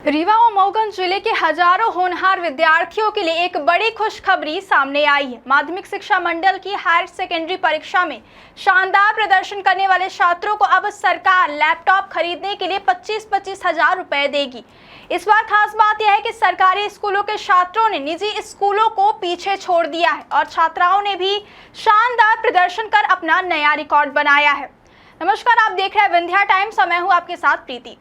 रीवा और मऊगंज जिले के हजारों होनहार विद्यार्थियों के लिए एक बड़ी खुशखबरी सामने आई है। माध्यमिक शिक्षा मंडल की हायर सेकेंडरी परीक्षा में शानदार प्रदर्शन करने वाले छात्रों को अब सरकार लैपटॉप खरीदने के लिए 25-25 हजार रुपए देगी। इस बार खास बात यह है कि सरकारी स्कूलों के छात्रों ने निजी स्कूलों को पीछे छोड़ दिया है और छात्राओं ने भी शानदार प्रदर्शन कर अपना नया रिकॉर्ड बनाया है। नमस्कार, आप देख रहे हैं विंध्या टाइम्स। मैं हूँ आपके साथ प्रीति।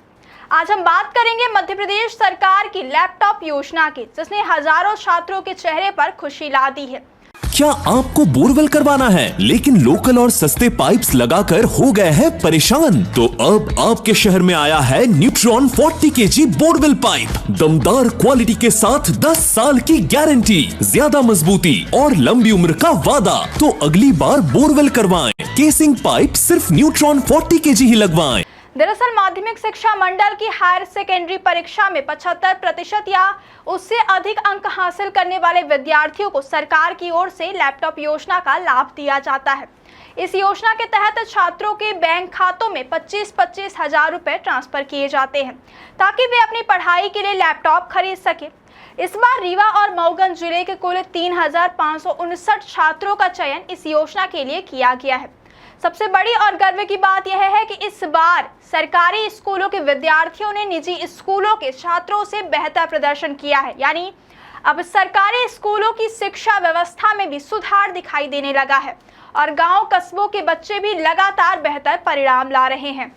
आज हम बात करेंगे मध्य प्रदेश सरकार की लैपटॉप योजना की, जिसने हजारों छात्रों के चेहरे पर खुशी ला दी है। क्या आपको बोरवेल करवाना है लेकिन लोकल और सस्ते पाइप्स लगाकर हो गए हैं परेशान? तो अब आपके शहर में आया है न्यूट्रॉन 40 kg बोरवेल पाइप। दमदार क्वालिटी के साथ 10 साल की गारंटी, ज्यादा मजबूती और लंबी उम्र का वादा। तो अगली बार बोरवेल करवाएं, केसिंग पाइप सिर्फ न्यूट्रॉन 40 kg ही लगवाएं। दरअसल माध्यमिक शिक्षा मंडल की हायर सेकेंडरी परीक्षा में 75% या उससे अधिक अंक हासिल करने वाले विद्यार्थियों को सरकार की ओर से लैपटॉप योजना का लाभ दिया जाता है। इस योजना के तहत छात्रों के बैंक खातों में 25-25 हजार रुपए ट्रांसफर किए जाते हैं ताकि वे अपनी पढ़ाई के लिए लैपटॉप खरीद सके। इस बार रीवा और मऊगंज जिले के कुल 3559 छात्रों का चयन इस योजना के लिए किया गया है। सबसे बड़ी और गर्व की बात यह है कि इस बार सरकारी स्कूलों के विद्यार्थियों ने निजी स्कूलों के छात्रों से बेहतर प्रदर्शन किया है। यानी अब सरकारी स्कूलों की शिक्षा व्यवस्था में भी सुधार दिखाई देने लगा है और गांव कस्बों के बच्चे भी लगातार बेहतर परिणाम ला रहे हैं।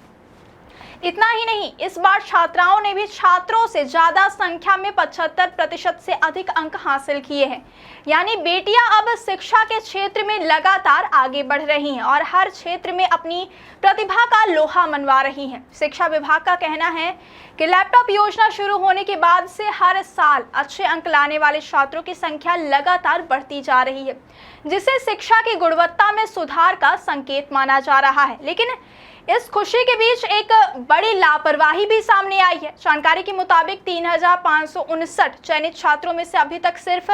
इतना ही नहीं, इस बार छात्राओं ने भी छात्रों से ज्यादा संख्या में 75% से अधिक अंक हासिल किए हैं। यानी बेटियां अब शिक्षा के क्षेत्र में लगातार आगे बढ़ रही हैं और हर क्षेत्र में अपनी प्रतिभा का लोहा मनवा रही हैं। शिक्षा विभाग का कहना है कि लैपटॉप योजना शुरू होने के बाद से हर साल अच्छे अंक लाने वाले छात्रों की संख्या लगातार बढ़ती जा रही है, जिसे शिक्षा की गुणवत्ता में सुधार का संकेत माना जा रहा है। लेकिन इस खुशी के बीच एक बड़ी लापरवाही भी सामने आई है। जानकारी के मुताबिक 3559 चयनित छात्रों में से अभी तक सिर्फ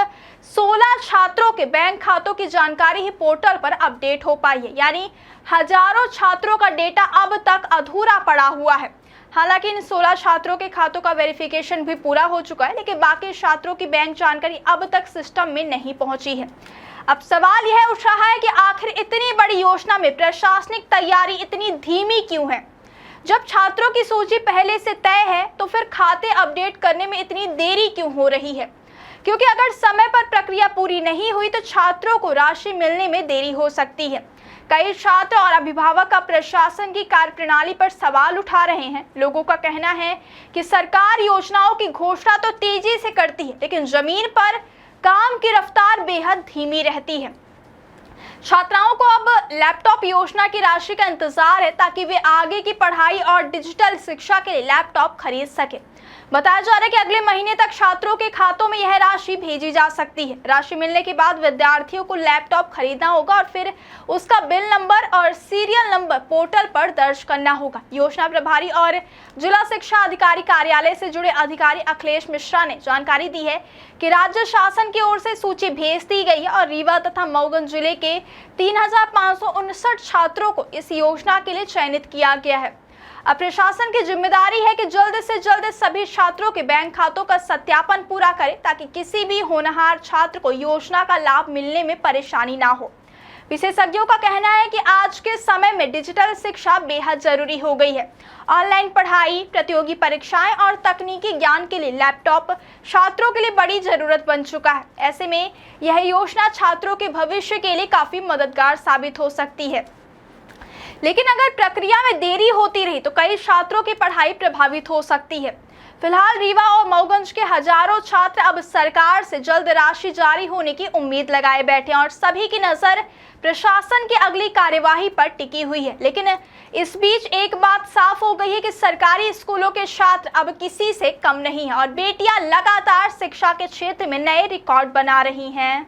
16 छात्रों के बैंक खातों की जानकारी ही पोर्टल पर अपडेट हो पाई है। यानी हजारों छात्रों का डेटा अब तक अधूरा पड़ा हुआ है। हालांकि इन 16 छात्रों के खातों का वेरिफिकेशन भी पूरा हो चुका है, लेकिन बाकी छात्रों की बैंक जानकारी अब तक सिस्टम में नहीं पहुंची है। अब सवाल यह उठ रहा है कि आखिर इतनी बड़ी योजना में प्रशासनिक तैयारी इतनी धीमी क्यों है? जब छात्रों की सूची पहले से तय है तो फिर खाते अपडेट करने में इतनी देरी क्यों हो रही है? क्योंकि अगर समय पर प्रक्रिया पूरी नहीं हुई तो छात्रों को राशि मिलने में देरी हो सकती है। कई छात्र और अभिभावक अब प्रशासन की कार्यप्रणाली पर सवाल उठा रहे हैं। लोगों का कहना है कि सरकार योजनाओं की घोषणा तो तेजी से करती है, लेकिन जमीन पर काम की रफ्तार बेहद धीमी रहती है। छात्राओं को अब लैपटॉप योजना की राशि का इंतजार है ताकि वे आगे की पढ़ाई और डिजिटल शिक्षा के लिए लैपटॉप खरीद सके। बताया जा रहा है कि अगले महीने तक छात्रों के खातों में यह राशि भेजी जा सकती है। राशि मिलने के बाद विद्यार्थियों को लैपटॉप खरीदना होगा और फिर उसका बिल नंबर और सीरियल नंबर पोर्टल पर दर्ज करना होगा। योजना प्रभारी और जिला शिक्षा अधिकारी कार्यालय से जुड़े अधिकारी अखिलेश मिश्रा ने जानकारी दी है कि राज्य शासन की ओर से सूची भेज दी गई है और रीवा तथा मऊगंज जिले के 3559 छात्रों को इस योजना के लिए चयनित किया गया है। अब प्रशासन की जिम्मेदारी है कि जल्द से जल्द सभी छात्रों के बैंक खातों का सत्यापन पूरा करे ताकि किसी भी होनहार छात्र को योजना का लाभ मिलने में परेशानी ना हो। विशेषज्ञों का कहना है कि आज के समय में डिजिटल शिक्षा बेहद जरूरी हो गई है। ऑनलाइन पढ़ाई, प्रतियोगी परीक्षाएं और तकनीकी ज्ञान के लिए लैपटॉप छात्रों के लिए बड़ी जरूरत बन चुका है। ऐसे में यह योजना छात्रों के भविष्य के लिए काफी मददगार साबित हो सकती है। लेकिन अगर प्रक्रिया में देरी होती रही तो कई छात्रों की पढ़ाई प्रभावित हो सकती है। फिलहाल रीवा और मऊगंज के हजारों छात्र अब सरकार से जल्द राशि जारी होने की उम्मीद लगाए बैठे हैं और सभी की नजर प्रशासन की अगली कार्यवाही पर टिकी हुई है। लेकिन इस बीच एक बात साफ हो गई है कि सरकारी स्कूलों के छात्र अब किसी से कम नहीं है और बेटियां लगातार शिक्षा के क्षेत्र में नए रिकॉर्ड बना रही हैं।